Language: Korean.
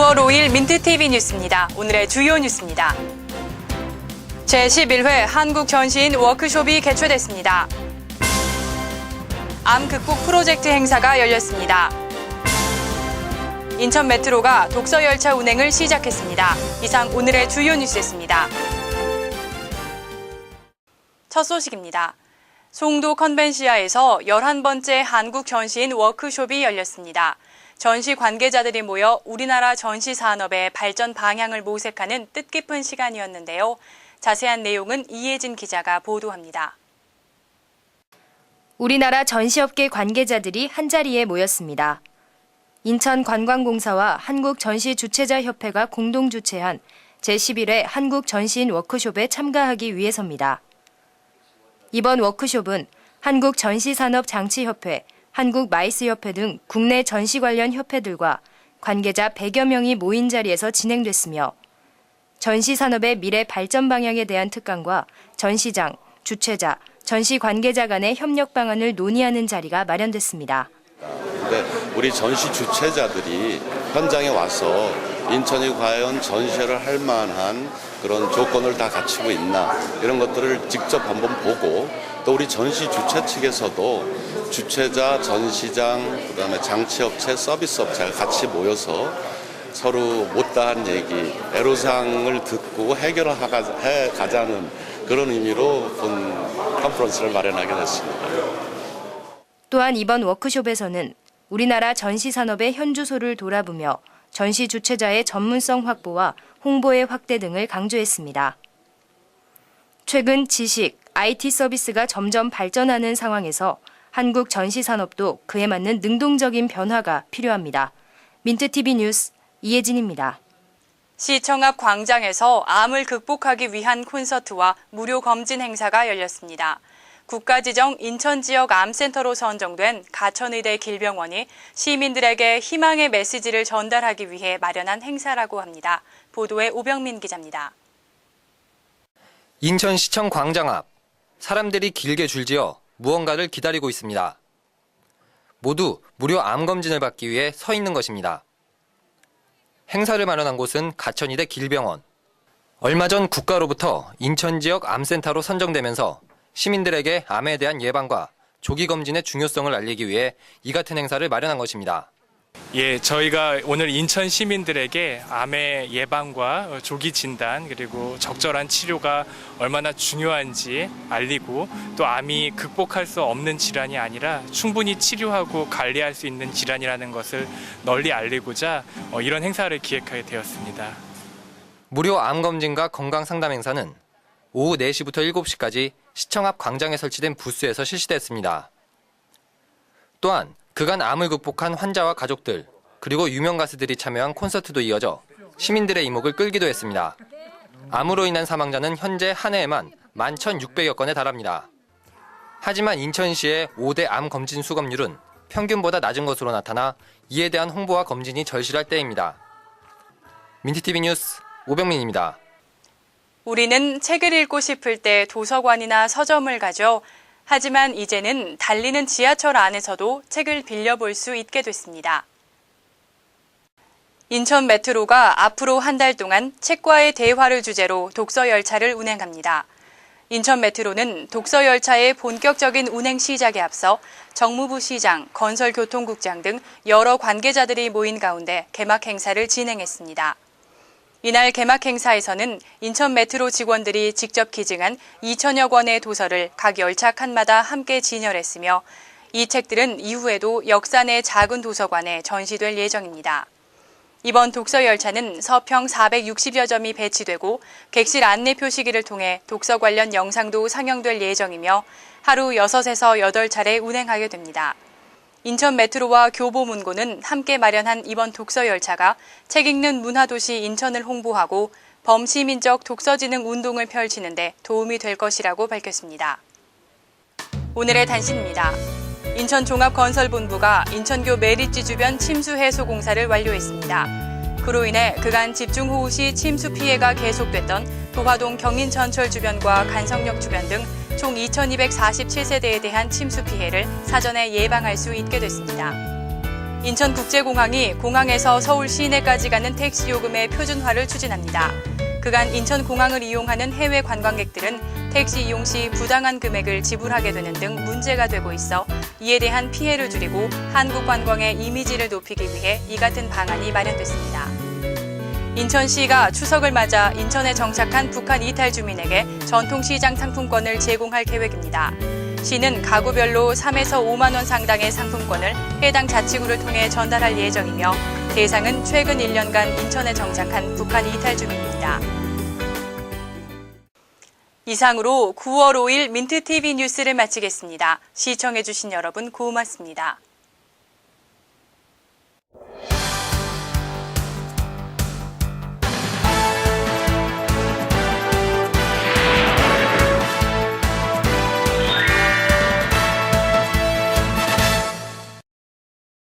9월 5일 민트TV 뉴스입니다. 오늘의 주요 뉴스입니다. 제11회 한국 전시인 워크숍이 개최됐습니다. 암 극복 프로젝트 행사가 열렸습니다. 인천 메트로가 독서 열차 운행을 시작했습니다. 이상 오늘의 주요 뉴스였습니다. 첫 소식입니다. 송도 컨벤시아에서 11번째 한국 전시인 워크숍이 열렸습니다. 전시 관계자들이 모여 우리나라 전시 산업의 발전 방향을 모색하는 뜻깊은 시간이었는데요. 자세한 내용은 이혜진 기자가 보도합니다. 우리나라 전시업계 관계자들이 한자리에 모였습니다. 인천관광공사와 한국전시주최자협회가 공동 주최한 제11회 한국전시인 워크숍에 참가하기 위해서입니다. 이번 워크숍은 한국전시산업장치협회, 한국마이스협회 등 국내 전시 관련 협회들과 관계자 100여 명이 모인 자리에서 진행됐으며 전시산업의 미래 발전 방향에 대한 특강과 전시장, 주최자, 전시 관계자 간의 협력 방안을 논의하는 자리가 마련됐습니다. 근데 우리 전시 주최자들이 현장에 와서 인천이 과연 전시를 할 만한 그런 조건을 다 갖추고 있나 이런 것들을 직접 한번 보고 또 우리 전시 주최 측에서도 주최자, 전시장, 그다음에 장치업체, 서비스업체가 같이 모여서 서로 못다한 얘기, 애로사항을 듣고 해결해 가자는 그런 의미로 본 컨퍼런스를 마련하게 됐습니다. 또한 이번 워크숍에서는 우리나라 전시산업의 현주소를 돌아보며 전시 주최자의 전문성 확보와 홍보의 확대 등을 강조했습니다. 최근 지식, IT 서비스가 점점 발전하는 상황에서 한국 전시산업도 그에 맞는 능동적인 변화가 필요합니다. 민트TV 뉴스 이혜진입니다. 시청 앞 광장에서 암을 극복하기 위한 콘서트와 무료 검진 행사가 열렸습니다. 국가지정 인천지역 암센터로 선정된 가천의대 길병원이 시민들에게 희망의 메시지를 전달하기 위해 마련한 행사라고 합니다. 보도에 오병민 기자입니다. 인천시청 광장 앞, 사람들이 길게 줄지어 무언가를 기다리고 있습니다. 모두 무료 암검진을 받기 위해 서 있는 것입니다. 행사를 마련한 곳은 가천의대 길병원. 얼마 전 국가로부터 인천 지역 암센터로 선정되면서 시민들에게 암에 대한 예방과 조기 검진의 중요성을 알리기 위해 이 같은 행사를 마련한 것입니다. 예, 저희가 오늘 인천 시민들에게 암의 예방과 조기 진단 그리고 적절한 치료가 얼마나 중요한지 알리고 또 암이 극복할 수 없는 질환이 아니라 충분히 치료하고 관리할 수 있는 질환이라는 것을 널리 알리고자 이런 행사를 기획하게 되었습니다. 무료 암검진과 건강상담 행사는 오후 4시부터 7시까지 시청 앞 광장에 설치된 부스에서 실시됐습니다. 또한 그간 암을 극복한 환자와 가족들, 그리고 유명 가수들이 참여한 콘서트도 이어져 시민들의 이목을 끌기도 했습니다. 암으로 인한 사망자는 현재 한 해에만 11,600여 건에 달합니다. 하지만 인천시의 5대 암 검진 수검률은 평균보다 낮은 것으로 나타나 이에 대한 홍보와 검진이 절실할 때입니다. 민트TV 뉴스 오병민입니다. 우리는 책을 읽고 싶을 때 도서관이나 서점을 가죠. 하지만 이제는 달리는 지하철 안에서도 책을 빌려볼 수 있게 됐습니다. 인천 메트로가 앞으로 한 달 동안 책과의 대화를 주제로 독서 열차를 운행합니다. 인천 메트로는 독서 열차의 본격적인 운행 시작에 앞서 정무부 시장, 건설교통국장 등 여러 관계자들이 모인 가운데 개막 행사를 진행했습니다. 이날 개막 행사에서는 인천 메트로 직원들이 직접 기증한 2천여 권의 도서를 각 열차 칸마다 함께 진열했으며 이 책들은 이후에도 역사 내 작은 도서관에 전시될 예정입니다. 이번 독서 열차는 서평 460여 점이 배치되고 객실 안내 표시기를 통해 독서 관련 영상도 상영될 예정이며 하루 6에서 8차례 운행하게 됩니다. 인천 메트로와 교보문고는 함께 마련한 이번 독서 열차가 책 읽는 문화도시 인천을 홍보하고 범시민적 독서지능 운동을 펼치는 데 도움이 될 것이라고 밝혔습니다. 오늘의 단신입니다. 인천종합건설본부가 인천교 메리지 주변 침수 해소 공사를 완료했습니다. 그로 인해 그간 집중호우 시 침수 피해가 계속됐던 도화동 경인전철 주변과 간성역 주변 등 총 2,247세대에 대한 침수 피해를 사전에 예방할 수 있게 됐습니다. 인천국제공항이 공항에서 서울 시내까지 가는 택시 요금의 표준화를 추진합니다. 그간 인천공항을 이용하는 해외 관광객들은 택시 이용 시 부당한 금액을 지불하게 되는 등 문제가 되고 있어 이에 대한 피해를 줄이고 한국 관광의 이미지를 높이기 위해 이 같은 방안이 마련됐습니다. 인천시가 추석을 맞아 인천에 정착한 북한 이탈 주민에게 전통시장 상품권을 제공할 계획입니다. 시는 가구별로 3에서 5만 원 상당의 상품권을 해당 자치구를 통해 전달할 예정이며 대상은 최근 1년간 인천에 정착한 북한 이탈 주민입니다. 이상으로 9월 5일 민트TV 뉴스를 마치겠습니다. 시청해주신 여러분 고맙습니다.